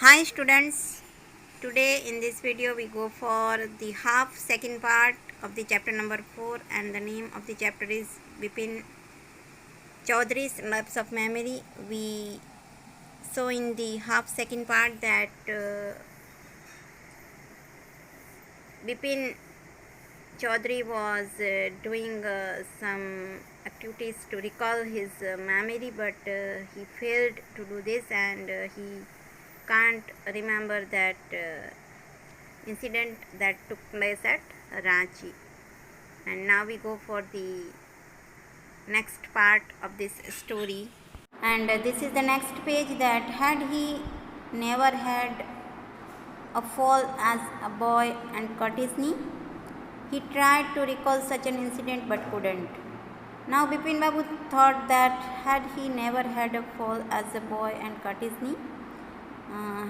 Hi students, today in this video we go for the second part of the chapter number 4, and the name of the chapter is Bipin Chaudhary's Lapse of Memory. We saw in the second part that Bipin Chaudhary was doing some activities to recall his memory, but he failed to do this, and he can't remember that incident that took place at Ranchi. And now we go for the next part of this story. And this is the next page, that had he never had a fall as a boy and cut his knee? He tried to recall such an incident but couldn't. Now Bipin Babu thought that had he never had a fall as a boy and cut his knee?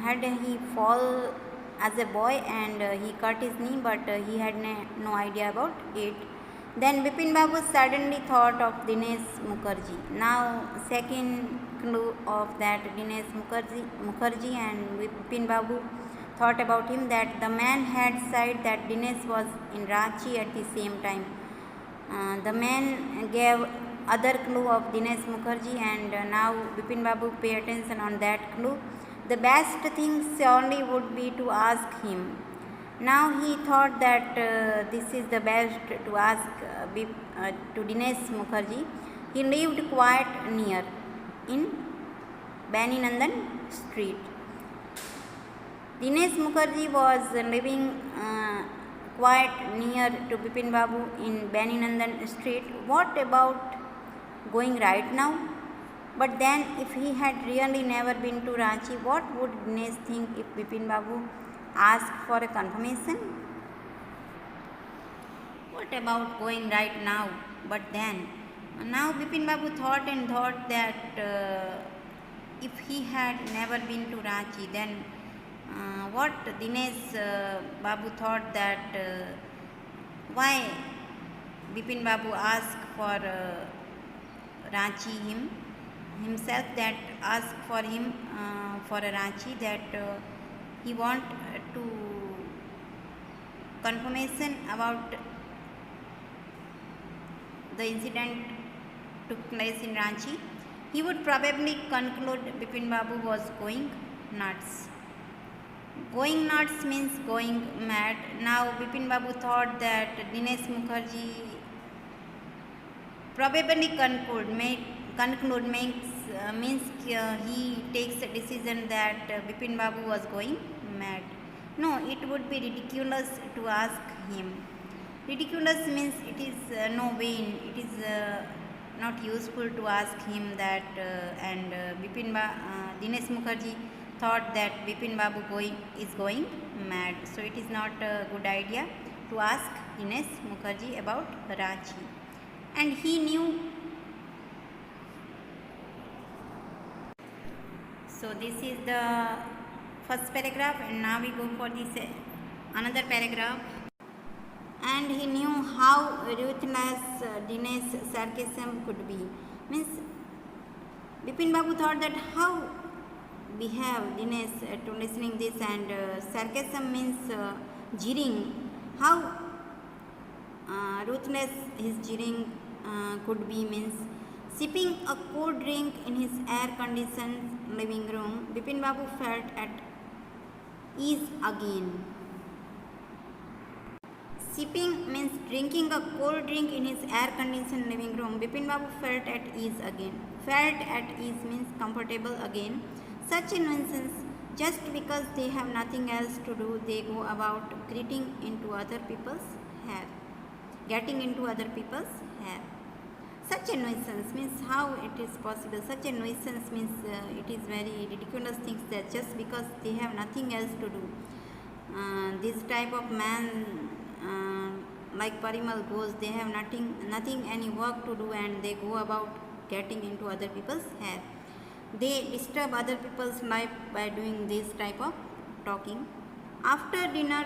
Had he fall as a boy and he cut his knee, but he had no idea about it. Then Bipin Babu suddenly thought of Dinesh Mukherjee. Now second clue of that Dinesh Mukherjee, and Bipin Babu thought about him, that the man had said that Dinesh was in Ranchi at the same time. The man gave other clue of Dinesh Mukherjee, and now Bipin Babu pay attention on that clue. The best thing surely would be to ask him. Now he thought that this is the best to ask to Dinesh Mukherjee. He lived quite near in Bani Nandan Street. Dinesh Mukherjee was living quite near to Bipin Babu in Bani Nandan Street. What about going right now? But then, if he had really never been to Ranchi, what would Dinesh think if Bipin Babu asked for a confirmation? What about going right now? But then, now Bipin Babu thought that if he had never been to Ranchi, then what Dinesh Babu thought that why Bipin Babu asked for Ranchi himself, that asked for him for a Ranchi, that he want to confirmation about the incident took place in Ranchi. He would probably conclude Bipin Babu was going nuts. Going nuts means going mad. Now Bipin Babu thought that Dinesh Mukherjee probably means he takes a decision that Bipin Babu was going mad. No, it would be ridiculous to ask him. Ridiculous means it is no vain. It is not useful to ask him that. And Dinesh Mukherjee thought that Bipin Babu is going mad. So it is not a good idea to ask Dinesh Mukherjee about Ranchi. And he knew. So this is the first paragraph, and now we go for this another paragraph. And he knew how ruthless Dinesh's sarcasm could be. Means Bipin Babu thought that how behave Dinesh to listening this, and sarcasm means jeering. How ruthless his jeering could be, means sipping a cold drink in his air-conditioned living room, Bipin Babu felt at ease again. Sipping means drinking a cold drink in his air-conditioned living room. Bipin Babu felt at ease again. Felt at ease means comfortable again. Such a nonsense. Just because they have nothing else to do, they go about getting into other people's hair. Such a nuisance means how it is possible. Such a nuisance means it is very ridiculous things, that just because they have nothing else to do. This type of man, like Parimal goes, they have nothing any work to do, and they go about getting into other people's hair. They disturb other people's life by doing this type of talking. After dinner,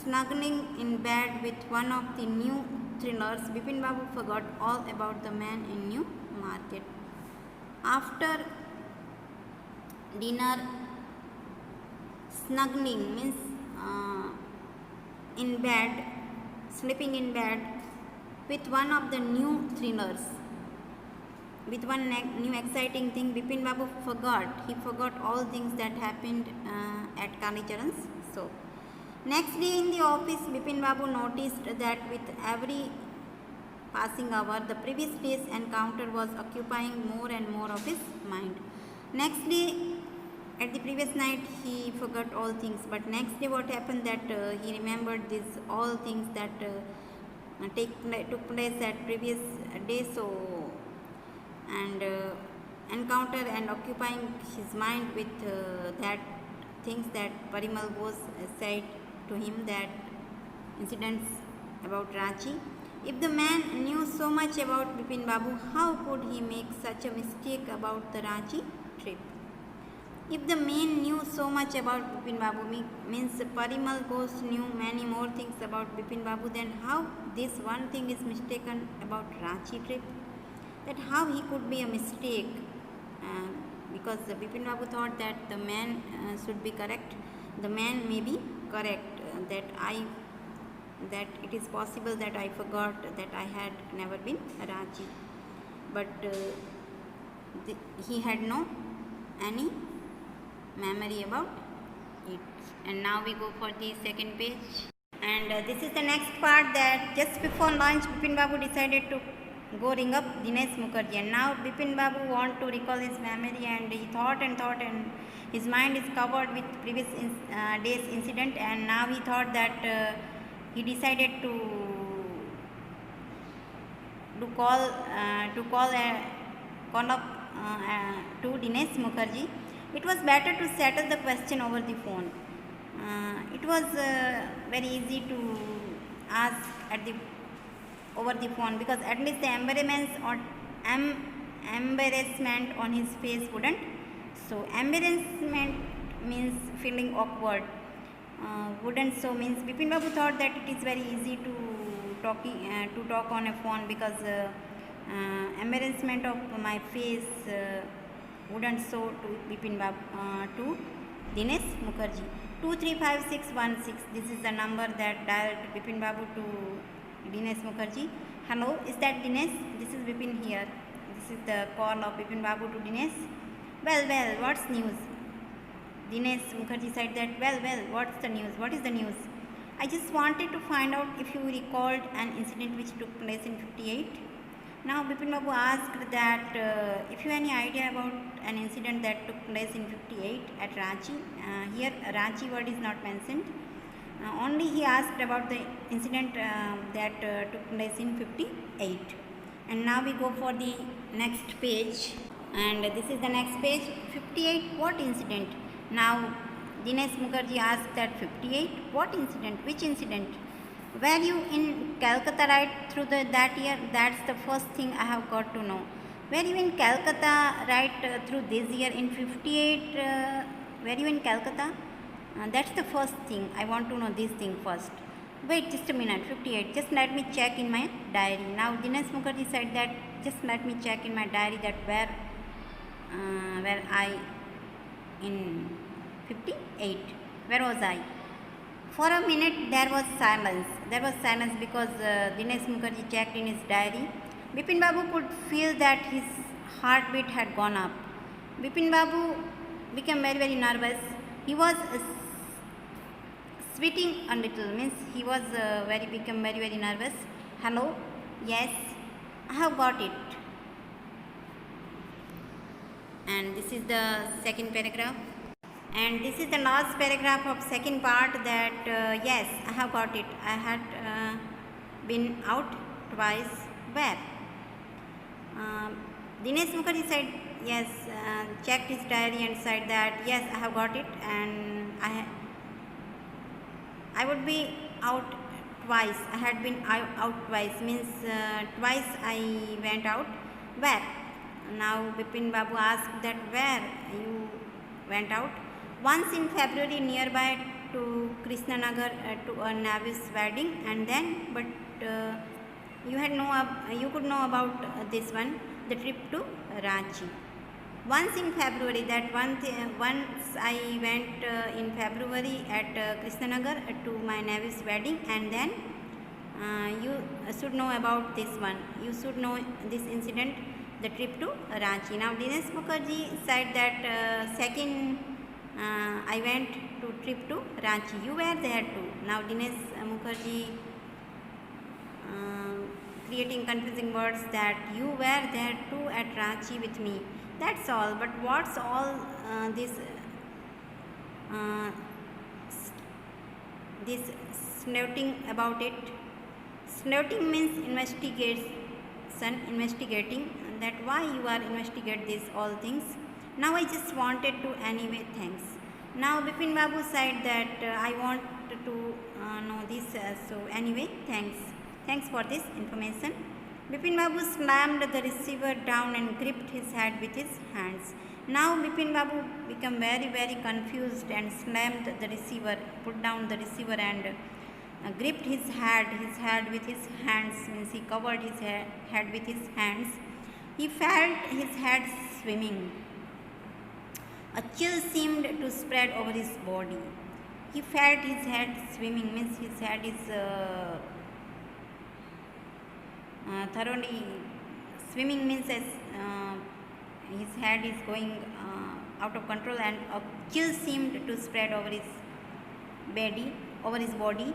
snuggling in bed with one of the new thrillers, Bipin Babu forgot all about the man in New Market. After dinner, snuggling means in bed, sleeping in bed with one of the new thrillers, with one new exciting thing. Bipin Babu forgot all things that happened at Kalicharan's. So next day in the office, Bipin Babu noticed that with every passing hour, the previous day's encounter was occupying more and more of his mind. Next day, at the previous night, he forgot all things, but next day what happened that he remembered these all things that took place at previous day. So and encounter and occupying his mind with that things that Parimal was said to him, that incidents about Ranchi. If the man knew so much about Bipin Babu, how could he make such a mistake about the Ranchi trip? If the man knew so much about Bipin Babu, means Parimal Ghosh knew many more things about Bipin Babu, then how this one thing is mistaken about Ranchi trip? That how he could be a mistake, because Bipin Babu thought that the man should be correct. The man may be correct, that it is possible that I forgot that I had never been Ranchi, but he had no any memory about it. And now we go for the second page, and this is the next part, that just before lunch Bipin Babu decided to go ring up Dinesh Mukherjee. And now Bipin Babu want to recall his memory, and he thought and his mind is covered with previous day's incident, and now he thought that he decided to call up to Dinesh Mukherjee. It was better to settle the question over the phone. It was very easy to ask over the phone, because at least the embarrassment on his face wouldn't. So embarrassment means feeling awkward. Wouldn't so means Bipin Babu thought that it is very easy to talk on a phone, because embarrassment of my face wouldn't show to Bipin Babu, to Dinesh Mukherjee. 235616, this is the number that dialed Bipin Babu to Dinesh Mukherjee. Hello, is that Dinesh? This is Bipin here. This is the call of Bipin Babu to Dinesh. Well, what's news? Dinesh Mukherjee said that, well, what's the news? What is the news? I just wanted to find out if you recalled an incident which took place in 58. Now Bipin Babu asked that if you have any idea about an incident that took place in 58 at Ranchi. Here Ranchi word is not mentioned. Only he asked about the incident that took place in 58. And now we go for the next page, and this is the next page. 58, what incident? Now Dinesh Mukherjee asked that 58, what incident? Which incident? Were you in Calcutta right through that year? That's the first thing I have got to know. Were you in Calcutta right through this year in 58? Were you in Calcutta? That's the first thing. I want to know this thing first. Wait just a minute. 58. Just let me check in my diary. Now Dinesh Mukherjee said that just let me check in my diary that where I in 58. Where was I? For a minute there was silence. There was silence because Dinesh Mukherjee checked in his diary. Bipin Babu could feel that his heartbeat had gone up. Bipin Babu became very nervous. He was sweating a little, means he was become very nervous. Hello? Yes, I have got it. And this is the second paragraph. And this is the last paragraph of second part, that yes, I have got it. I had been out twice. Where? Dinesh Mukherjee said yes, checked his diary and said that yes, I have got it, and I would be out twice. I had been out twice, means twice I went out. Where? Now Bipin Babu asked that where you went out. Once in February nearby to Krishnanagar to a Navis wedding, and then but you could know about this one, the trip to Ranchi. once in February, once I went in February at Krishnanagar to my nephew's wedding, and then you should know about this one. You should know this incident, the trip to Ranchi. Now Dinesh Mukherjee said that second I went to trip to Ranchi. You were there too. Now Dinesh Mukherjee creating confusing words that you were there too at Ranchi with me. That's all. But what's all uh, this snouting about it? Snouting means investigating. That why you are investigate these all things. Now I just wanted to anyway. Thanks. Now Bipin Babu said that I want to know this. So anyway, thanks. Thanks for this information. Bipin Babu slammed the receiver down and gripped his head with his hands. Now Bipin Babu became very confused and slammed the receiver, put down the receiver and gripped his head with his hands, means he covered his head with his hands. He felt his head swimming. A chill seemed to spread over his body. He felt his head swimming, means his head is thoroughly swimming, means as his head is going out of control, and a chill seemed to spread over his body.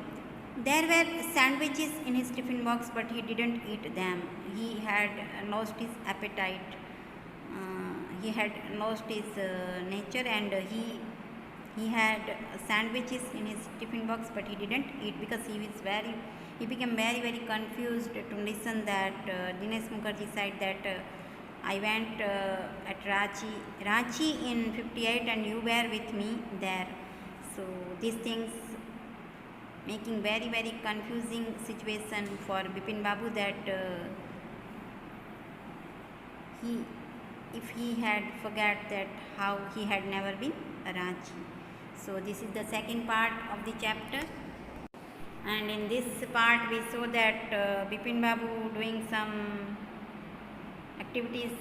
There were sandwiches in his tiffin box, but he didn't eat them. He had lost his appetite. He had lost his nature, and he had sandwiches in his tiffin box, but he didn't eat because he became very confused to listen that Dinesh Mukherjee said that I went at Ranchi in 58 and you were with me there. So these things making very confusing situation for Bipin Babu, that if he had forgot that how he had never been Ranchi. So this is the second part of the chapter, and in this part we saw that Bipin Babu doing some activities,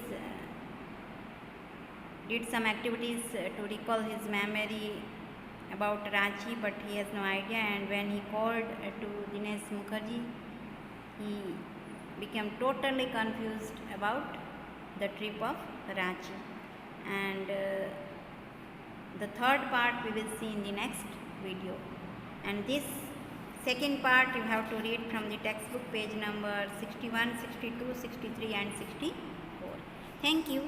did some activities to recall his memory about Ranchi, but he has no idea, and when he called to Dinesh Mukherjee, he became totally confused about the trip of Ranchi. And the third part we will see in the next video, and this second part you have to read from the textbook, page number 61, 62, 63 and 64. Thank you.